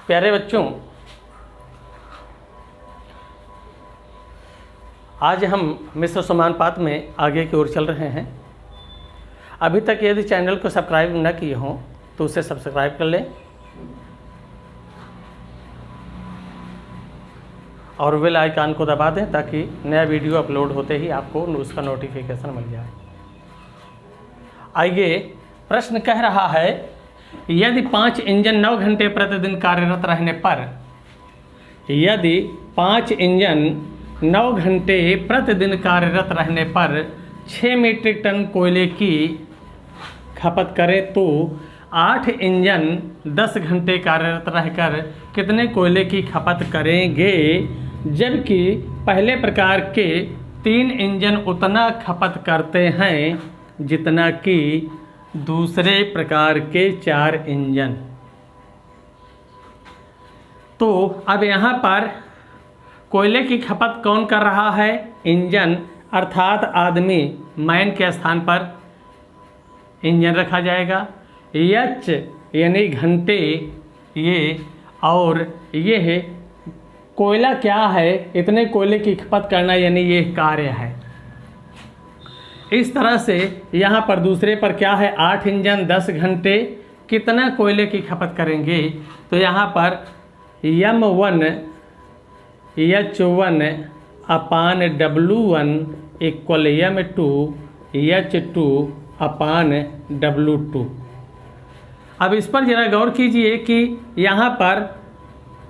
प्यारे बच्चों, आज हम मिश्र समानुपात में आगे की ओर चल रहे हैं। अभी तक यदि चैनल को सब्सक्राइब न किए हों तो उसे सब्सक्राइब कर लें और बेल आइकन को दबा दें ताकि नया वीडियो अपलोड होते ही आपको उसका नोटिफिकेशन मिल जाए। आइए, प्रश्न कह रहा है, यदि 5 इंजन 9 घंटे प्रतिदिन कार्यरत रहने पर, यदि 5 इंजन 9 घंटे प्रतिदिन कार्यरत रहने पर 6 मीट्रिक टन कोयले की खपत करें तो 8 इंजन 10 घंटे कार्यरत रहकर कितने कोयले की खपत करेंगे, जबकि पहले प्रकार के 3 इंजन उतना खपत करते हैं जितना कि दूसरे प्रकार के 4 इंजन। तो अब यहाँ पर कोयले की खपत कौन कर रहा है? इंजन, अर्थात आदमी, मैन के स्थान पर इंजन रखा जाएगा। एच यानी घंटे, ये, और ये है कोयला क्या है, इतने कोयले की खपत करना, यानी ये कार्य है। इस तरह से यहाँ पर दूसरे पर क्या है, 8 इंजन 10 घंटे कितना कोयले की खपत करेंगे, तो यहाँ पर M1 H1 अपान W1 इक्वल M2 H2 अपान W2। अब इस पर ज़रा गौर कीजिए कि यहाँ पर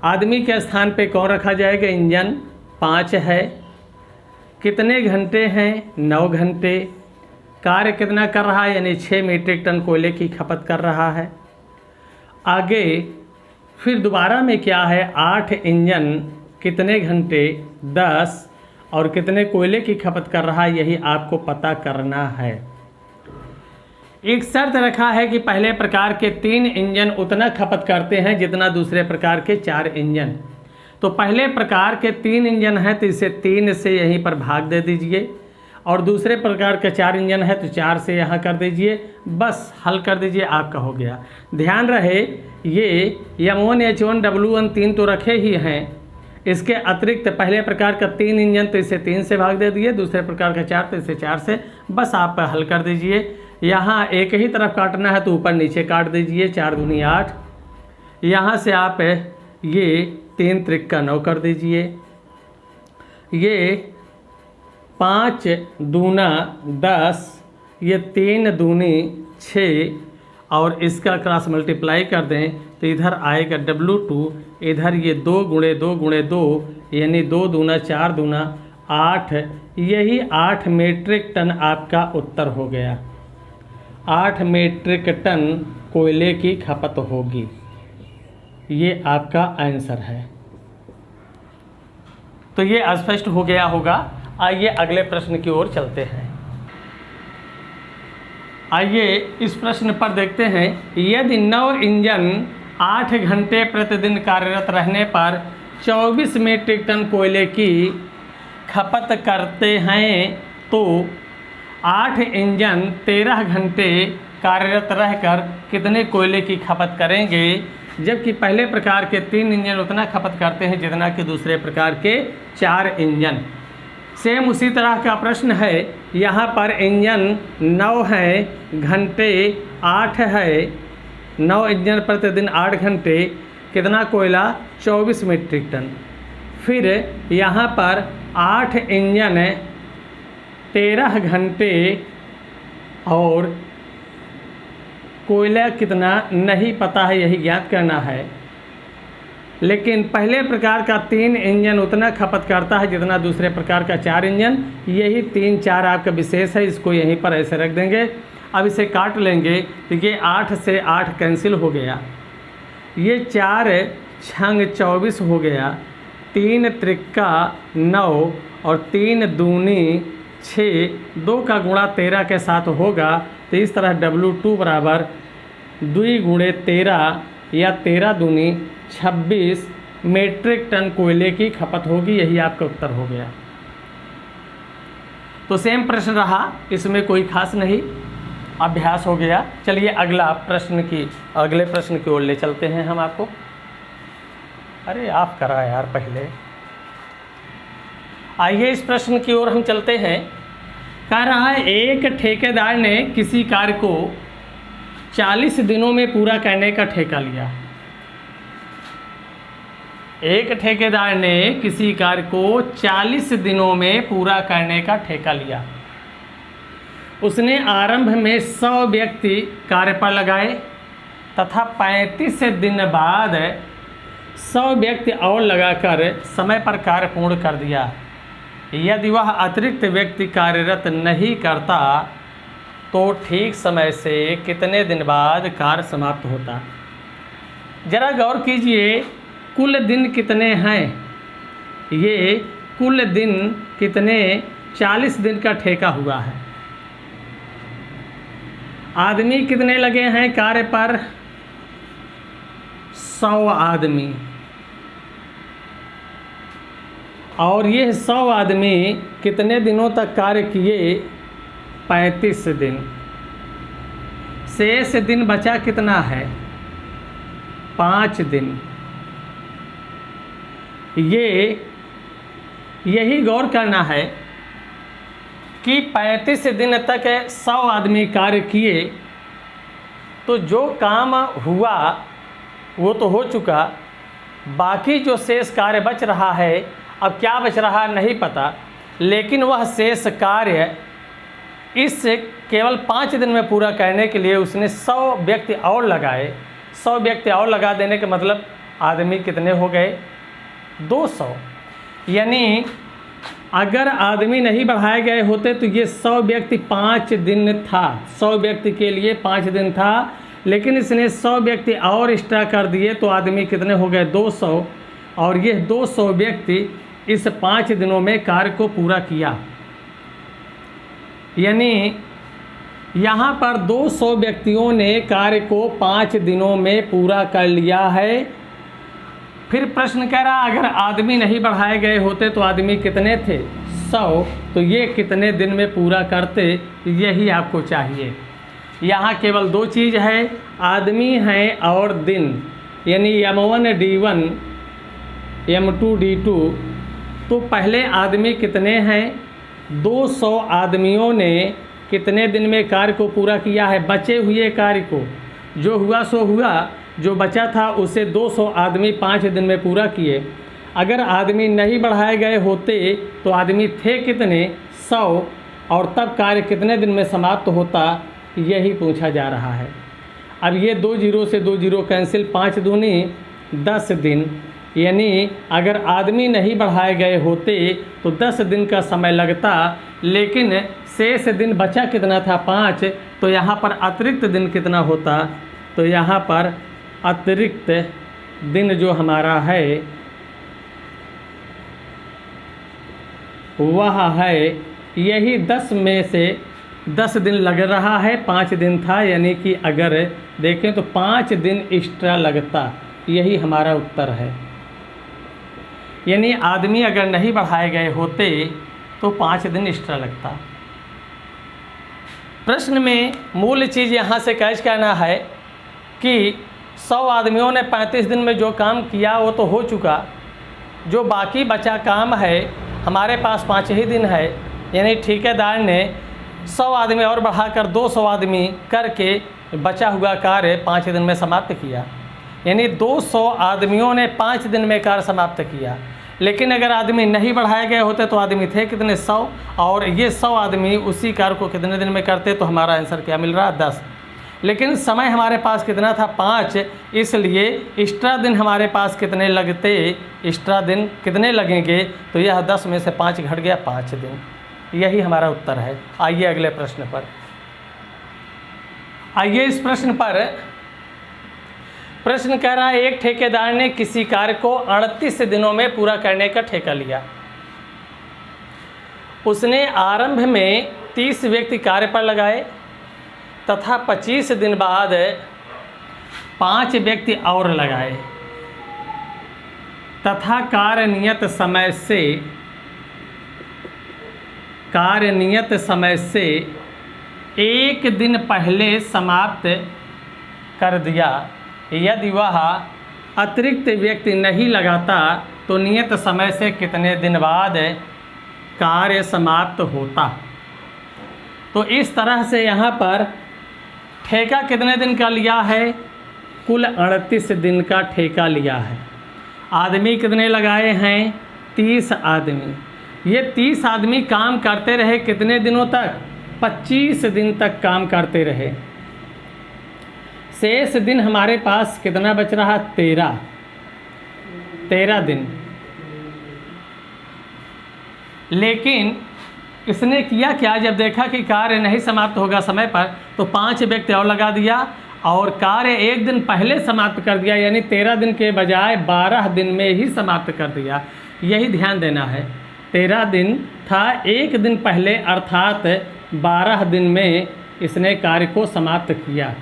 आदमी के स्थान पे कौन रखा जाएगा? इंजन 5 है, कितने घंटे हैं? 9 घंटे। कार्य कितना कर रहा है? यानी 6 मीट्रिक टन कोयले की खपत कर रहा है। आगे फिर दोबारा में क्या है, 8 इंजन कितने घंटे? 10, और कितने कोयले की खपत कर रहा है, यही आपको पता करना है। एक शर्त रखा है कि पहले प्रकार के 3 इंजन उतना खपत करते हैं जितना दूसरे प्रकार के 4 इंजन। तो पहले प्रकार के 3 इंजन है तो इसे 3 से यहीं पर भाग दे दीजिए, और दूसरे प्रकार के 4 इंजन है तो 4 से यहाँ कर दीजिए, बस हल कर दीजिए, आपका हो गया। ध्यान रहे, ये M1 H1 W1 3 तो रखे ही हैं, इसके अतिरिक्त पहले प्रकार का 3 इंजन तो इसे 3 से भाग दे दिए, दूसरे प्रकार का 4 तो इसे 4 से, बस आप हल कर दीजिए। यहाँ एक ही तरफ काटना है तो ऊपर नीचे काट दीजिए, 4 दूनी 8। यहाँ से आप ये 3 त्रिक्का 9 कर दीजिए, ये 5 दूना 10, ये 3 दूनी 6, और इसका क्रॉस मल्टीप्लाई कर दें तो इधर आएगा W2, इधर ये 2 गुणे 2 गुणे 2 यानी 2 दूना 4 दूना 8, यही 8 मीट्रिक टन आपका उत्तर हो गया। 8 मीट्रिक टन कोयले की खपत होगी, ये आपका आंसर है। तो ये स्पष्ट हो गया होगा। आइए अगले प्रश्न की ओर चलते हैं। आइए इस प्रश्न पर देखते हैं, यदि 9 इंजन 8 घंटे प्रतिदिन कार्यरत रहने पर 24 मीट्रिक टन कोयले की खपत करते हैं तो 8 इंजन 13 घंटे कार्यरत रहकर कितने कोयले की खपत करेंगे, जबकि पहले प्रकार के 3 इंजन उतना खपत करते हैं जितना कि दूसरे प्रकार के 4 इंजन। सेम उसी तरह का प्रश्न है, यहाँ पर इंजन 9 है, घंटे 8 है, 9 इंजन प्रतिदिन 8 घंटे, कितना कोयला? 24 मीट्रिक टन। फिर यहाँ पर 8 इंजन 13 घंटे, और कोयला कितना नहीं पता है, यही ज्ञात करना है। लेकिन पहले प्रकार का 3 इंजन उतना खपत करता है जितना दूसरे प्रकार का 4 इंजन, यही 3 4 आपका विशेष है, इसको यहीं पर ऐसे रख देंगे। अब इसे काट लेंगे तो ये 8 से 8 कैंसिल हो गया, ये 4 छंग 24 हो गया, 3 त्रिक्का 9 और 3 दूनी 6, 2 का गुणा 13 के साथ होगा, तो इस तरह W2 बराबर 2 गुणे 13 या 13 दूनी 26 मीट्रिक टन कोयले की खपत होगी, यही आपका उत्तर हो गया। तो सेम प्रश्न रहा, इसमें कोई खास नहीं, अभ्यास हो गया। चलिए अगले प्रश्न की ओर ले चलते हैं हम आपको। अरे आप करा यार पहले। आइए इस प्रश्न की ओर हम चलते हैं। कह रहा है एक ठेकेदार ने किसी कार्य को 40 दिनों में पूरा करने का ठेका लिया। एक ठेकेदार ने किसी कार्य को 40 दिनों में पूरा करने का ठेका लिया। उसने आरंभ में 100 व्यक्ति कार्य पर लगाए तथा 35 दिन बाद 100 व्यक्ति और लगाकर समय पर कार्य पूर्ण कर दिया। यदि वह अतिरिक्त व्यक्ति कार्यरत नहीं करता तो ठीक समय से कितने दिन बाद कार्य समाप्त होता? जरा गौर कीजिए, कुल दिन कितने हैं? ये कुल दिन कितने? 40 दिन का ठेका हुआ है। आदमी कितने लगे हैं कार्य पर? 100 आदमी। और ये 100 आदमी कितने दिनों तक कार्य किए? 35 दिन। शेष दिन बचा कितना है? 5 दिन। यही गौर करना है कि 35 दिन तक 100 आदमी कार्य किए तो जो काम हुआ वो तो हो चुका, बाकी जो शेष कार्य बच रहा है, अब क्या बच रहा नहीं पता, लेकिन वह शेष कार्य इस केवल 5 दिन में पूरा करने के लिए उसने 100 व्यक्ति और लगाए। 100 व्यक्ति और लगा देने के मतलब आदमी कितने हो गए? 200। यानी अगर आदमी नहीं बढ़ाए गए होते तो ये 100 व्यक्ति 5 दिन था, 100 व्यक्ति के लिए 5 दिन था, लेकिन इसने 100 व्यक्ति और एक्स्ट्रा कर दिए तो आदमी कितने हो गए? 200। और ये 200 व्यक्ति इस 5 दिनों में कार्य को पूरा किया। यानी यहाँ पर 200 व्यक्तियों ने कार्य को 5 दिनों में पूरा कर लिया है। फिर प्रश्न कह रहा अगर आदमी नहीं बढ़ाए गए होते तो आदमी कितने थे? 100। तो ये कितने दिन में पूरा करते, यही आपको चाहिए। यहाँ केवल 2 चीज़ है, आदमी हैं और दिन, यानी M1 D1 M2 D2। तो पहले आदमी कितने हैं? 200 आदमियों ने कितने दिन में कार्य को पूरा किया है? बचे हुए कार्य को, जो हुआ सो हुआ, जो बचा था उसे 200 आदमी 5 दिन में पूरा किए। अगर आदमी नहीं बढ़ाए गए होते तो आदमी थे कितने? 100। और तब कार्य कितने दिन में समाप्त होता, यही पूछा जा रहा है। अब ये 2 जीरो से 2 जीरो कैंसिल, 5 दूनी 10 दिन। यानी अगर आदमी नहीं बढ़ाए गए होते तो 10 दिन का समय लगता, लेकिन शेष दिन बचा कितना था? 5। तो यहाँ पर अतिरिक्त दिन कितना होता? तो यहाँ पर अतिरिक्त दिन जो हमारा है वह है यही 10 में से 10 दिन लग रहा है, 5 दिन था, यानी कि अगर देखें तो 5 दिन एक्स्ट्रा लगता। यही हमारा उत्तर है। यानी आदमी अगर नहीं बढ़ाए गए होते तो 5 दिन एक्स्ट्रा लगता। प्रश्न में मूल चीज़ यहाँ से कैच करना है कि 100 आदमियों ने 35 दिन में जो काम किया वो तो हो चुका, जो बाकी बचा काम है हमारे पास 5 ही दिन है। यानी ठेकेदार ने 100 आदमी और बढ़ाकर 200 आदमी करके बचा हुआ कार्य 5 दिन में समाप्त किया। यानी 200 आदमियों ने 5 दिन में कार्य समाप्त किया। लेकिन अगर आदमी नहीं बढ़ाए गए होते तो आदमी थे कितने? 100। और ये 100 आदमी उसी कार्य को कितने दिन में करते? तो हमारा आंसर क्या मिल रहा? 10। लेकिन समय हमारे पास कितना था? 5। इसलिए एक्स्ट्रा दिन हमारे पास कितने लगते? एक्स्ट्रा दिन कितने लगेंगे? तो यह 10 में से 5 घट गया, 5 दिन। यही हमारा उत्तर है। आइए अगले प्रश्न पर। आइए इस प्रश्न पर प्रश्न कह रहा है एक ठेकेदार ने किसी कार्य को 38 दिनों में पूरा करने का ठेका लिया। उसने आरंभ में 30 व्यक्ति कार्य पर लगाए तथा 25 दिन बाद 5 व्यक्ति और लगाए तथा कार्य नियत समय से 1 दिन पहले समाप्त कर दिया। यदि वह अतिरिक्त व्यक्ति नहीं लगाता तो नियत समय से कितने दिन बाद कार्य समाप्त होता। तो इस तरह से यहाँ पर ठेका कितने दिन का लिया है? कुल 38 दिन का ठेका लिया है। आदमी कितने लगाए हैं? 30 आदमी। ये 30 आदमी काम करते रहे कितने दिनों तक? 25 दिन तक काम करते रहे। शेष दिन हमारे पास कितना बच रहा? 13 दिन। लेकिन इसने किया क्या? जब देखा कि कार्य नहीं समाप्त होगा समय पर तो 5 व्यक्ति और लगा दिया और कार्य 1 दिन पहले समाप्त कर दिया, यानी 13 दिन के बजाय 12 दिन में ही समाप्त कर दिया। यही ध्यान देना है। 13 दिन था, 1 दिन पहले अर्थात 12 दिन में इसने कार्य को समाप्त किया।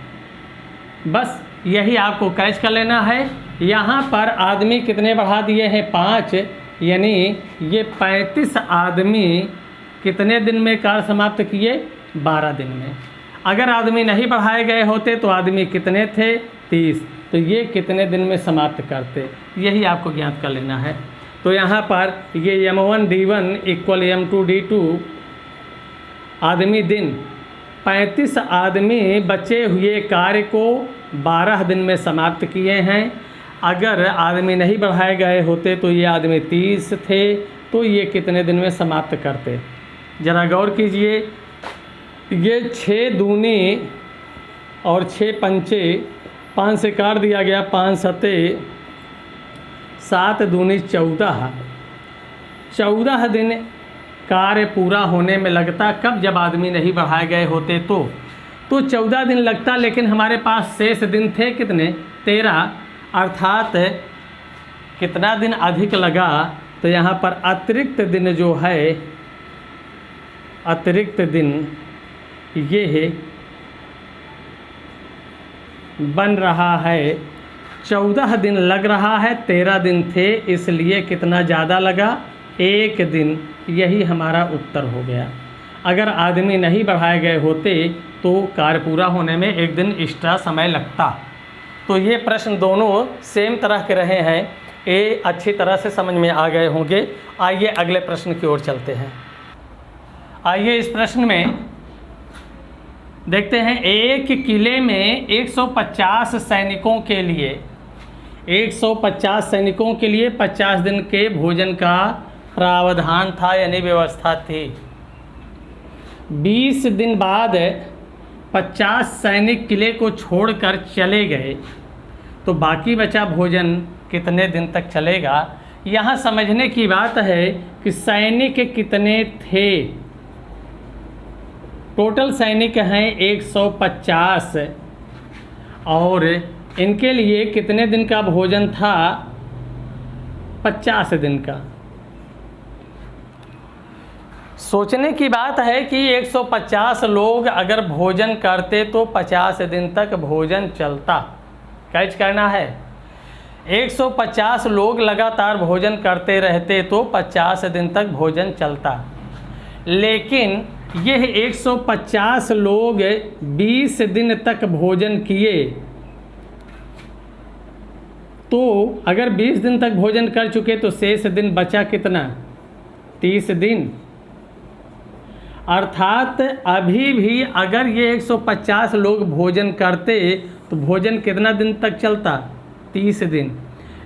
बस यही आपको कैच कर लेना है। यहाँ पर आदमी कितने बढ़ा दिए हैं? 5, यानी ये 35 आदमी कितने दिन में कार्य समाप्त किए? 12 दिन में। अगर आदमी नहीं बढ़ाए गए होते तो आदमी कितने थे? 30। तो ये कितने दिन में समाप्त करते? यही आपको ज्ञात कर लेना है। तो यहाँ पर ये m1 d1 equal m2 d2 आदमी दिन, 35 आदमी बचे हुए कार्य को 12 दिन में समाप्त किए हैं। अगर आदमी नहीं बढ़ाए गए होते तो ये आदमी 30 थे, तो ये कितने दिन में समाप्त करते? ज़रा गौर कीजिए। ये 6 दूनी और 6 पंचे, 5 से काट दिया गया, 5 सते 7 दूनी 14। 14 दिन कार्य पूरा होने में लगता। कब? जब आदमी नहीं बढ़ाए गए होते तो 14 दिन लगता। लेकिन हमारे पास शेष दिन थे कितने? 13, अर्थात कितना दिन अधिक लगा? तो यहाँ पर अतिरिक्त दिन जो है, अतिरिक्त दिन ये है बन रहा है 14 दिन लग रहा है। 13 दिन थे, इसलिए कितना ज़्यादा लगा? 1 दिन। यही हमारा उत्तर हो गया। अगर आदमी नहीं बढ़ाए गए होते तो कार्य पूरा होने में 1 दिन एक्स्ट्रा समय लगता। तो ये प्रश्न दोनों सेम तरह के रहे हैं। ये अच्छी तरह से समझ में आ गए होंगे। आइए अगले प्रश्न की ओर चलते हैं। आइए इस प्रश्न में देखते हैं। एक किले में 150 सैनिकों के लिए 150 सैनिकों के लिए 50 दिन के भोजन का प्रावधान था, यानी व्यवस्था थी। 20 दिन बाद 50 सैनिक किले को छोड़कर चले गए तो बाकी बचा भोजन कितने दिन तक चलेगा? यहाँ समझने की बात है कि सैनिक कितने थे। टोटल सैनिक हैं 150 और इनके लिए कितने दिन का भोजन था? 50 दिन का। सोचने की बात है कि 150 लोग अगर भोजन करते तो 50 दिन तक भोजन चलता। कैच करना है। 150 लोग लगातार भोजन करते रहते तो 50 दिन तक भोजन चलता। लेकिन यह 150 लोग 20 दिन तक भोजन किए तो अगर 20 दिन तक भोजन कर चुके तो शेष दिन बचा कितना? 30 दिन। अर्थात अभी भी अगर ये 150 लोग भोजन करते तो भोजन कितना दिन तक चलता? 30 दिन।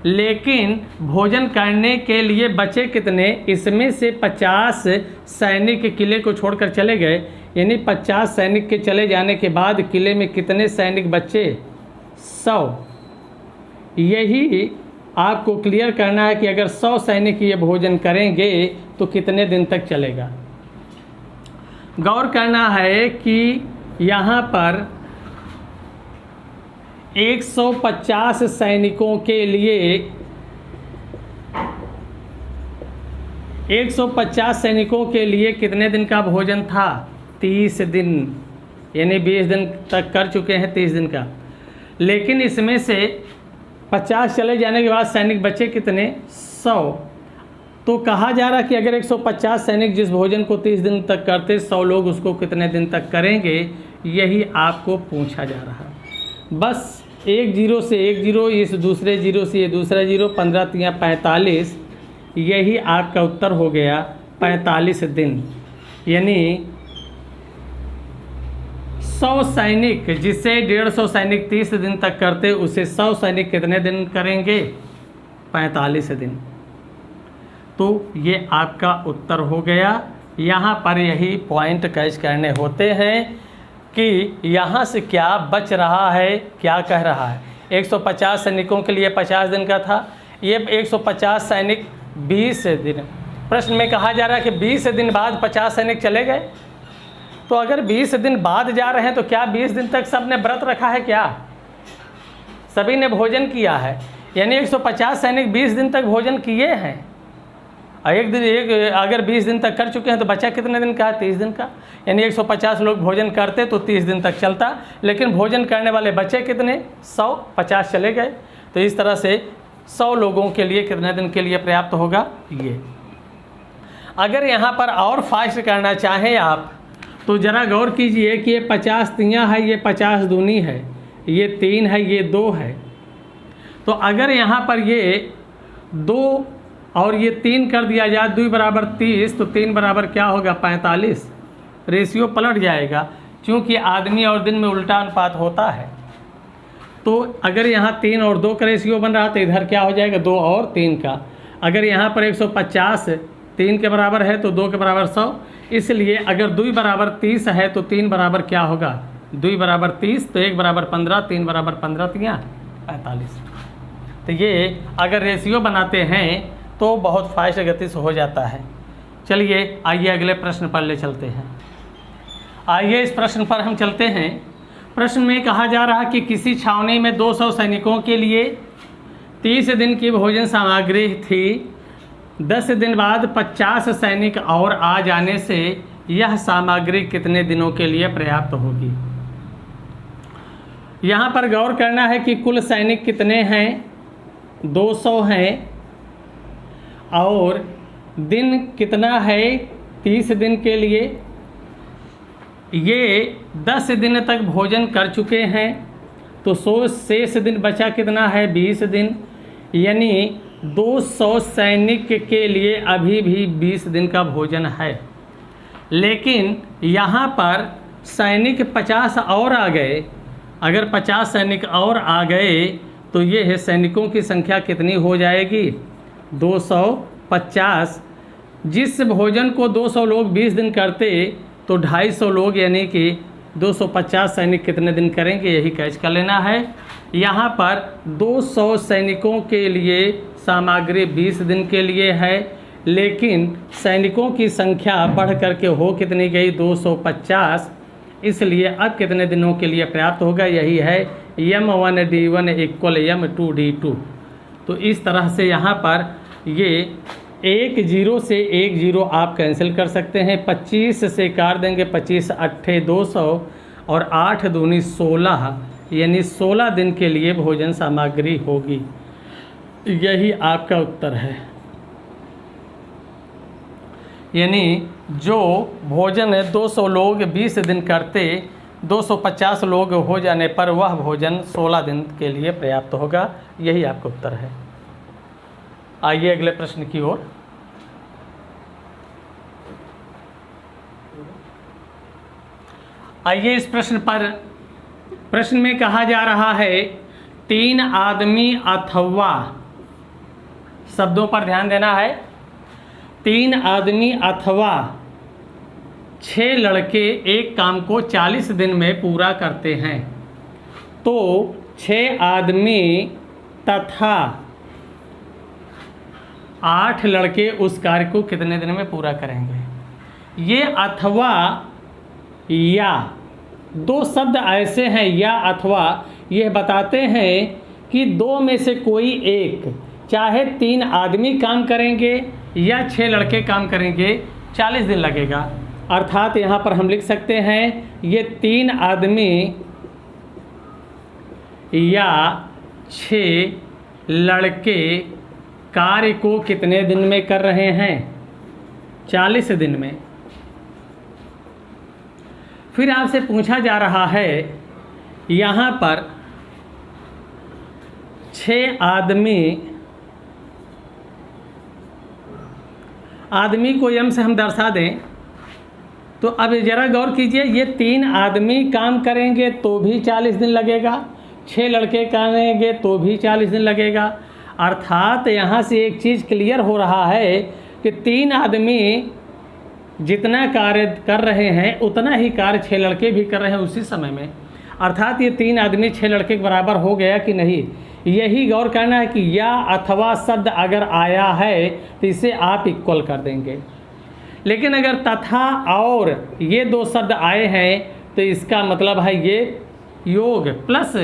लेकिन भोजन करने के लिए बचे कितने? इसमें से 50 सैनिक किले को छोड़कर चले गए, यानी 50 सैनिक के चले जाने के बाद किले में कितने सैनिक बचे? 100। यही आपको क्लियर करना है कि अगर 100 सैनिक ये भोजन करेंगे तो कितने दिन तक चलेगा। गौर करना है कि यहाँ पर 150 सैनिकों के लिए 150 सैनिकों के लिए कितने दिन का भोजन था? 30 दिन, यानी 20 दिन तक कर चुके हैं 30 दिन का। लेकिन इसमें से 50 चले जाने के बाद सैनिक बचे कितने? 100। तो कहा जा रहा कि अगर 150 सैनिक जिस भोजन को 30 दिन तक करते, 100 लोग उसको कितने दिन तक करेंगे, यही आपको पूछा जा रहा। बस एक जीरो से एक जीरो, इस दूसरे जीरो से ये दूसरा जीरो, 15 तिया 45, यही आपका उत्तर हो गया 45 दिन। यानी 100 सैनिक, जिसे 150 सैनिक 30 दिन तक करते, उसे 100 सैनिक कितने दिन करेंगे? 45 दिन। तो ये आपका उत्तर हो गया। यहाँ पर यही पॉइंट कैच करने होते हैं कि यहाँ से क्या बच रहा है, क्या कह रहा है। 150 सैनिकों के लिए 50 दिन का था, ये 150 सैनिक 20 दिन। प्रश्न में कहा जा रहा है कि 20 दिन बाद 50 सैनिक चले गए। तो अगर 20 दिन बाद जा रहे हैं तो क्या 20 दिन तक सब ने व्रत रखा है? क्या सभी ने भोजन किया है? यानी 150 सैनिक 20 दिन तक भोजन किए हैं। अगर 20 दिन तक कर चुके हैं तो बचा कितने दिन का है? 30 दिन का। यानी 150 लोग भोजन करते तो 30 दिन तक चलता, लेकिन भोजन करने वाले बचे कितने? 100, 50 चले गए। तो इस तरह से 100 लोगों के लिए कितने दिन के लिए पर्याप्त होगा ये। अगर यहाँ पर और फास्ट करना चाहें आप तो ज़रा गौर कीजिए कि ये 50 तियाँ है, ये 50 दूनी है, ये 3 है, ये 2 है। तो अगर यहाँ पर ये 2 और ये 3 कर दिया जाए, 2 बराबर 30, तो 3 बराबर क्या होगा? 45। रेशियो पलट जाएगा, क्योंकि आदमी और दिन में उल्टा अनुपात होता है। तो अगर यहाँ 3 और 2 का रेशियो बन रहा तो इधर क्या हो जाएगा? 2 और 3 का। अगर यहाँ पर 150 3 के बराबर है तो 2 के बराबर 100। इसलिए अगर 2 बराबर 30 है तो 3 बराबर क्या होगा? 2 बराबर 30, तो 1 बराबर 15, 3 बराबर 15 तियाँ 45। तो ये अगर रेशियो बनाते हैं तो बहुत फास्ट गति से हो जाता है। चलिए आइए अगले प्रश्न पर ले चलते हैं। आइए इस प्रश्न पर हम चलते हैं। प्रश्न में कहा जा रहा है कि किसी छावनी में 200 सैनिकों के लिए 30 दिन की भोजन सामग्री थी। 10 दिन बाद 50 सैनिक और आ जाने से यह सामग्री कितने दिनों के लिए पर्याप्त होगी? यहाँ पर गौर करना है कि कुल सैनिक कितने हैं? 200 हैं। और दिन कितना है 30 दिन के लिए? ये 10 दिन तक भोजन कर चुके हैं, तो शेष दिन बचा कितना है? 20 दिन। यानी 200 सैनिक के लिए अभी भी 20 दिन का भोजन है। लेकिन यहाँ पर सैनिक 50 और आ गए। अगर 50 सैनिक और आ गए तो ये है सैनिकों की संख्या कितनी हो जाएगी? 250। जिस भोजन को 200 लोग 20 दिन करते तो 250 लोग यानी कि 250 सैनिक कितने दिन करेंगे? यही कैच कर लेना है। यहाँ पर 200 सैनिकों के लिए सामग्री 20 दिन के लिए है, लेकिन सैनिकों की संख्या बढ़ करके हो कितनी गई? 250। इसलिए अब कितने दिनों के लिए पर्याप्त होगा? यही है M1D1 = M2D2। तो इस तरह से यहाँ पर ये 1 0 से 1 0 आप कैंसिल कर सकते हैं। 25 से काट देंगे, 25 8 200 और 8 दूनी 16, यानी 16 दिन के लिए भोजन सामग्री होगी। यही आपका उत्तर है। यानी जो भोजन 200 लोग 20 दिन करते, 250 लोग हो जाने पर वह भोजन 16 दिन के लिए पर्याप्त होगा। यही आपका उत्तर है। आइए अगले प्रश्न की ओर। आइए इस प्रश्न में कहा जा रहा है 3 आदमी अथवा, शब्दों पर ध्यान देना है। 3 आदमी अथवा 6 लड़के एक काम को 40 दिन में पूरा करते हैं, तो 6 आदमी तथा 8 लड़के उस कार्य को कितने दिन में पूरा करेंगे? ये अथवा या 2 शब्द ऐसे हैं, या अथवा, यह बताते हैं कि 2 में से कोई एक, चाहे 3 आदमी काम करेंगे या 6 लड़के काम करेंगे, 40 दिन लगेगा। अर्थात यहाँ पर हम लिख सकते हैं ये 3 आदमी या 6 लड़के कार्य को कितने दिन में कर रहे हैं? 40 दिन में। फिर आपसे पूछा जा रहा है यहाँ पर 6 आदमी को यम से हम दर्शा दें तो अब ज़रा गौर कीजिए, ये 3 आदमी काम करेंगे तो भी 40 दिन लगेगा, 6 लड़के करेंगे तो भी 40 दिन लगेगा। अर्थात यहाँ से एक चीज़ क्लियर हो रहा है कि 3 आदमी जितना कार्य कर रहे हैं उतना ही कार्य 6 लड़के भी कर रहे हैं उसी समय में। अर्थात ये 3 आदमी 6 लड़के के बराबर हो गया कि नहीं, यही गौर करना है कि या अथवा शब्द अगर आया है तो इसे आप इक्वल कर देंगे। लेकिन अगर तथा और ये 2 शब्द आए हैं तो इसका मतलब है ये योग प्लस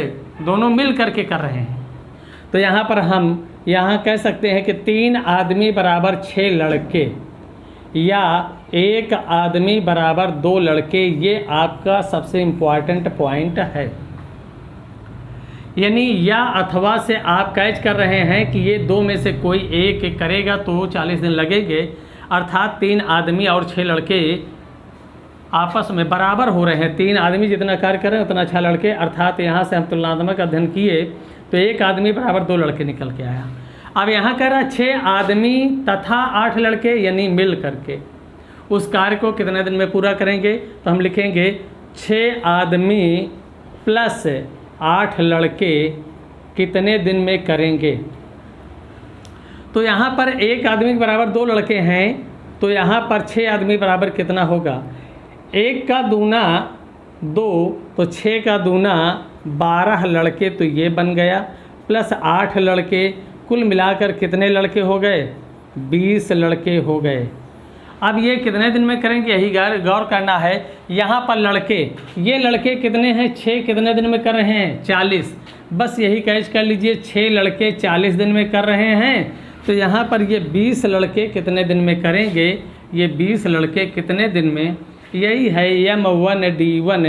दोनों मिल करके कर रहे हैं। तो यहाँ पर हम यहाँ कह सकते हैं कि 3 आदमी बराबर 6 लड़के या 1 आदमी बराबर 2 लड़के, ये आपका सबसे इम्पॉर्टेंट पॉइंट है। यानी या अथवा से आप कैच कर रहे हैं कि ये 2 में से कोई एक करेगा तो 40 दिन लगेंगे। अर्थात 3 आदमी और 6 लड़के आपस में बराबर हो रहे हैं। 3 आदमी जितना कार्य कर रहे हैं उतना 6 लड़के। अर्थात यहाँ से हम तुलनात्मक अध्ययन किए तो 1 आदमी बराबर 2 लड़के निकल के आया। अब यहाँ कह रहा है 6 आदमी तथा 8 लड़के, यानी मिल करके उस कार्य को कितने दिन में पूरा करेंगे। तो हम लिखेंगे 6 आदमी प्लस 8 लड़के कितने दिन में करेंगे। तो यहाँ पर 1 आदमी के बराबर 2 लड़के हैं तो यहाँ पर 6 आदमी बराबर कितना होगा, 1 का दूना 2 तो 6 का दूना 12 लड़के, तो ये बन गया प्लस 8 लड़के, कुल मिलाकर कितने लड़के हो गए, 20 लड़के हो गए। अब ये कितने दिन में करेंगे यही गौर करना है। यहाँ पर लड़के, ये लड़के कितने हैं, 6 कितने दिन में कर रहे हैं, 40। बस यही कैच कर लीजिए, 6 लड़के 40 दिन में कर रहे हैं। तो यहाँ पर ये 20 लड़के कितने दिन में करेंगे, ये 20 लड़के कितने दिन में, यही है M1 D1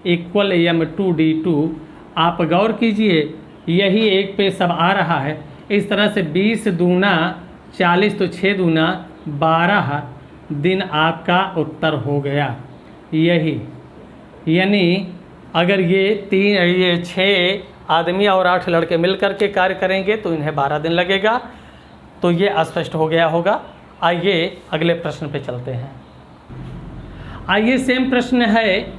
equal M2 D2। आप गौर कीजिए, यही एक पे सब आ रहा है। इस तरह से 20 दूना 40 तो 6 दूना 12 दिन आपका उत्तर हो गया। यही यानी अगर ये 6 आदमी और 8 लड़के मिल कर के कार्य करेंगे तो इन्हें 12 दिन लगेगा। तो ये स्पष्ट हो गया होगा। आइए अगले प्रश्न पे चलते हैं। आइए सेम प्रश्न है,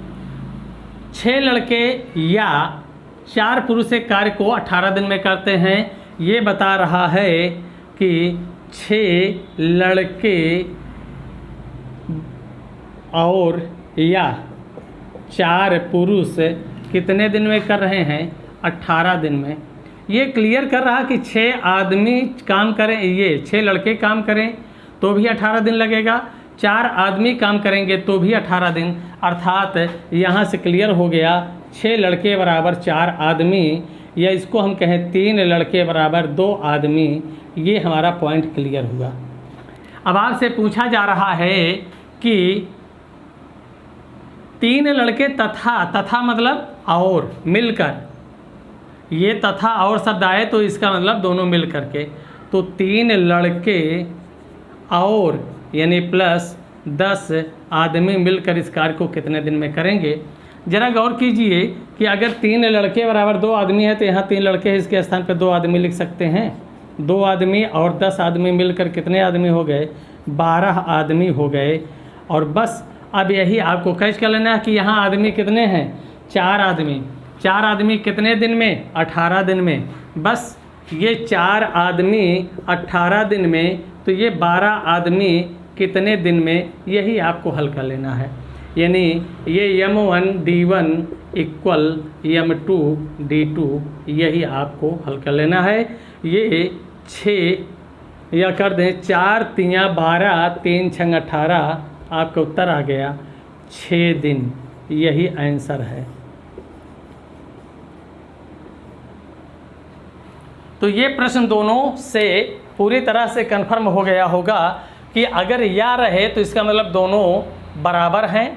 6 लड़के या 4 पुरुष एक कार्य को 18 दिन में करते हैं। ये बता रहा है कि 6 लड़के और या 4 पुरुष कितने दिन में कर रहे हैं, 18 दिन में। ये क्लियर कर रहा कि 6 आदमी काम करें, ये 6 लड़के काम करें तो भी 18 दिन लगेगा, 4 आदमी काम करेंगे तो भी 18 दिन। अर्थात यहाँ से क्लियर हो गया 6 लड़के बराबर 4 आदमी, या इसको हम कहें 3 लड़के बराबर 2 आदमी। ये हमारा पॉइंट क्लियर हुआ। अब आपसे पूछा जा रहा है कि 3 लड़के तथा मतलब और मिलकर, ये तथा और शब्द आए तो इसका मतलब दोनों मिल करके, तो 3 लड़के और यानी प्लस 10 आदमी मिलकर इस कार्य को कितने दिन में करेंगे। ज़रा गौर कीजिए कि अगर 3 लड़के बराबर 2 आदमी है तो यहाँ 3 लड़के हैं, इसके स्थान पर 2 आदमी लिख सकते हैं। 2 आदमी और 10 आदमी मिलकर कितने आदमी हो गए, 12 आदमी हो गए। और बस अब यही आपको कैच कर लेना है कि यहाँ आदमी कितने हैं, 4 आदमी। 4 आदमी कितने दिन में, 18 दिन में। बस ये 4 आदमी 18 दिन में, तो ये 12 आदमी कितने दिन में, यही आपको हल कर लेना है। यानी ये M1 D1 equal M2 D2, यही आपको हल कर लेना है। ये 6 या कर दें 4 तियाँ 12 3 छंग 18, आपका उत्तर आ गया 6 दिन। यही आंसर है। तो ये प्रश्न दोनों से पूरी तरह से कन्फर्म हो गया होगा कि अगर या रहे तो इसका मतलब दोनों बराबर हैं,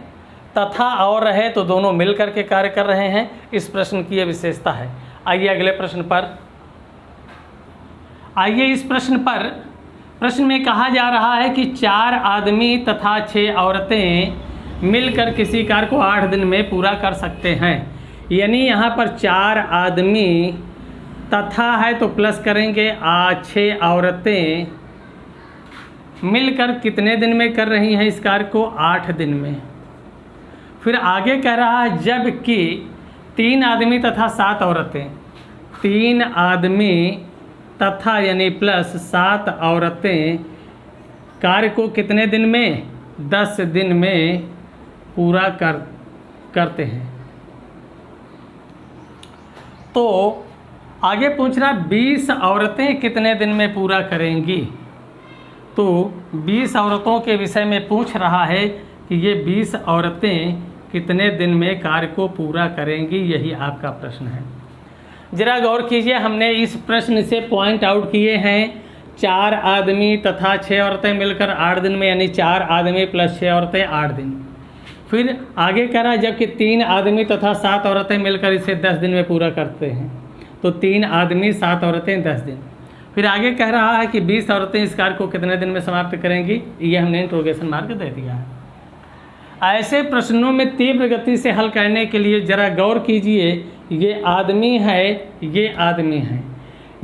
तथा और रहे तो दोनों मिल कर के कार्य कर रहे हैं। इस प्रश्न की यह विशेषता है। आइए अगले प्रश्न पर। आइए इस प्रश्न में कहा जा रहा है कि 4 आदमी तथा 6 औरतें मिलकर किसी कार्य को 8 दिन में पूरा कर सकते हैं। यानी यहाँ पर 4 आदमी तथा है तो प्लस करेंगे। 6 औरतें मिलकर कितने दिन में कर रही हैं इस कार्य को? 8 दिन में। फिर आगे कह रहा है जबकि 3 आदमी तथा 7 औरतें, 3 आदमी तथा यानी प्लस 7 औरतें कार्य को कितने दिन में? 10 दिन में पूरा करते हैं। तो आगे पूछ रहा 20 औरतें कितने दिन में पूरा करेंगी? तो 20 औरतों के विषय में पूछ रहा है कि ये 20 औरतें कितने दिन में कार्य को पूरा करेंगी, यही आपका प्रश्न है। जरा गौर कीजिए, हमने इस प्रश्न से पॉइंट आउट किए हैं 4 आदमी तथा 6 औरतें मिलकर 8 दिन में, यानी 4 आदमी प्लस 6 औरतें 8 दिन। फिर आगे कह रहा है जबकि 3 आदमी तथा 7 औरतें मिलकर इसे 10 दिन में पूरा करते हैं, तो 3 आदमी 7 औरतें 10 दिन। फिर आगे कह रहा है कि 20 औरतें इस कार्य को कितने दिन में समाप्त करेंगी, ये हमने इंट्रोगेशन मार्क दे दिया है। ऐसे प्रश्नों में तीव्र गति से हल करने के लिए जरा गौर कीजिए, ये आदमी है, ये आदमी है,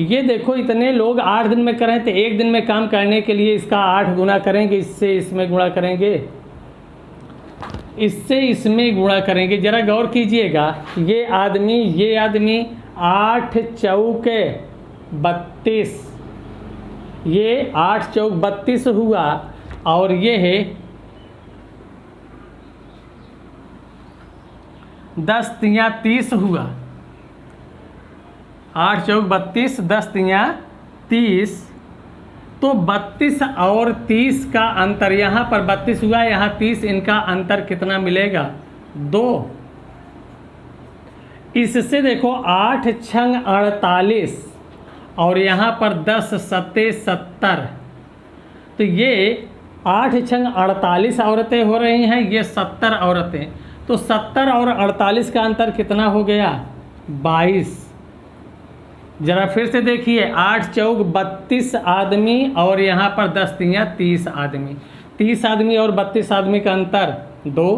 ये देखो इतने लोग 8 दिन में करें तो 1 दिन में काम करने के लिए इसका 8 गुना करेंगे, इससे इसमें गुणा करेंगे, इससे इसमें गुणा करेंगे। जरा गौर कीजिएगा, ये आदमी 8 चौके 32, ये 8 चौक 32 हुआ, और ये है 10 तियाँ 30 हुआ। 8 चौक 32, 10 तियाँ 30, तो 32 और 30 का अंतर, यहाँ पर 32 हुआ, यहाँ 30, इनका अंतर कितना मिलेगा? 2। इससे देखो 8 छंग 48 और यहाँ पर 10 सत्ते 70, तो ये 8 छंग 48 औरतें हो रही हैं, ये 70 औरतें, तो 70 और 48 का अंतर कितना हो गया? 22। जरा फिर से देखिए, 8 चौक 32 आदमी और यहाँ पर 10 तियाँ 30 आदमी, 30 आदमी और 32 आदमी का अंतर 2,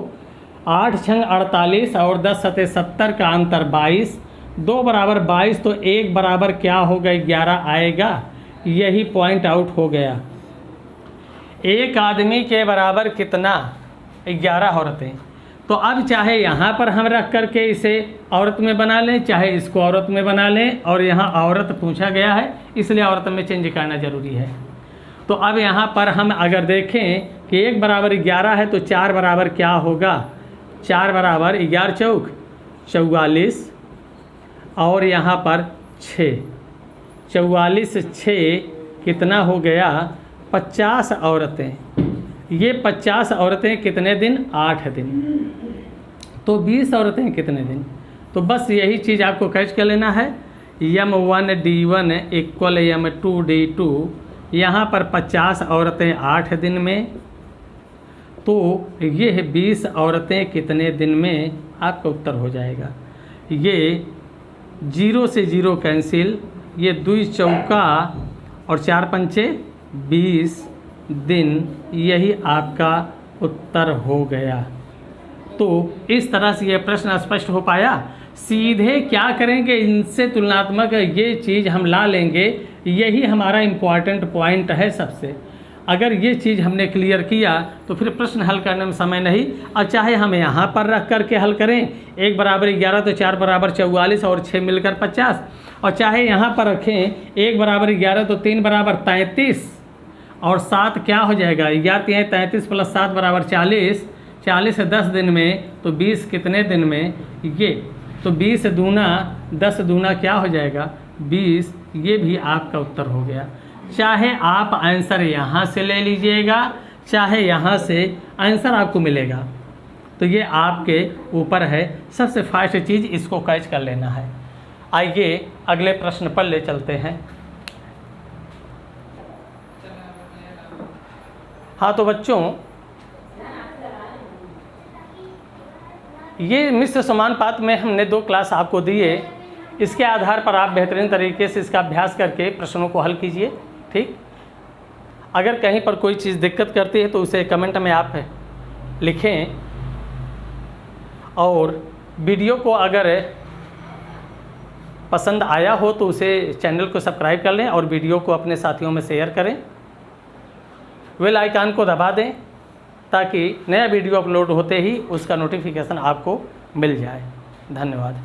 8 छंग 48 और 10 सत्ते 70 का अंतर 22, 2 बराबर 22, तो 1 बराबर क्या होगा? 11 आएगा। यही पॉइंट आउट हो गया। एक आदमी के बराबर कितना? 11 औरतें। तो अब चाहे यहाँ पर हम रख करके इसे औरत में बना लें, चाहे इसको औरत में बना लें, और यहाँ औरत पूछा गया है इसलिए औरत में चेंज करना जरूरी है। तो अब यहाँ पर हम अगर देखें कि 1 बराबर 11 है, तो 4 बराबर क्या होगा? 4 बराबर 11 चौक 44 और यहाँ पर 6, 44 6 कितना हो गया? 50 औरतें। ये 50 औरतें कितने दिन? 8 दिन। तो 20 औरतें कितने दिन? तो बस यही चीज़ आपको कैच कर लेना है। M1 D1 equal M2 D2, यहाँ पर 50 औरतें 8 दिन में, तो ये 20 औरतें कितने दिन में? आपका उत्तर हो जाएगा। ये 0 से 0 कैंसिल, ये 2 चौका और 4 पंचे 20 दिन, यही आपका उत्तर हो गया। तो इस तरह से यह प्रश्न स्पष्ट हो पाया। सीधे क्या करेंगे, इनसे तुलनात्मक ये चीज़ हम ला लेंगे, यही हमारा इम्पॉर्टेंट पॉइंट है सबसे। अगर ये चीज़ हमने क्लियर किया तो फिर प्रश्न हल करने में समय नहीं। और चाहे हम यहाँ पर रख करके हल करें, 1 बराबर 11 तो 4 बराबर 44 और 6 मिलकर 50, और चाहे यहाँ पर रखें 1 बराबर 11 तो 3 बराबर 33 और 7 क्या हो जाएगा? 11 33 प्लस 7 बराबर 40, 40 से 10 दिन में, तो 20 कितने दिन में? ये तो 20 दूना 10 दूना क्या हो जाएगा? 20। ये भी आपका उत्तर हो गया। चाहे आप आंसर यहाँ से ले लीजिएगा, चाहे यहाँ से आंसर आपको मिलेगा, तो ये आपके ऊपर है। सबसे फास्ट चीज़ इसको कैच कर लेना है। आइए अगले प्रश्न पर ले चलते हैं। हाँ तो बच्चों, ये मिश्र समानुपात में हमने 2 क्लास आपको दिए, इसके आधार पर आप बेहतरीन तरीके से इसका अभ्यास करके प्रश्नों को हल कीजिए। ठीक, अगर कहीं पर कोई चीज़ दिक्कत करती है तो उसे कमेंट में आप लिखें, और वीडियो को अगर पसंद आया हो तो उसे चैनल को सब्सक्राइब कर लें और वीडियो को अपने साथियों में शेयर करें। बेल आइकन को दबा दें ताकि नया वीडियो अपलोड होते ही उसका नोटिफिकेशन आपको मिल जाए। धन्यवाद।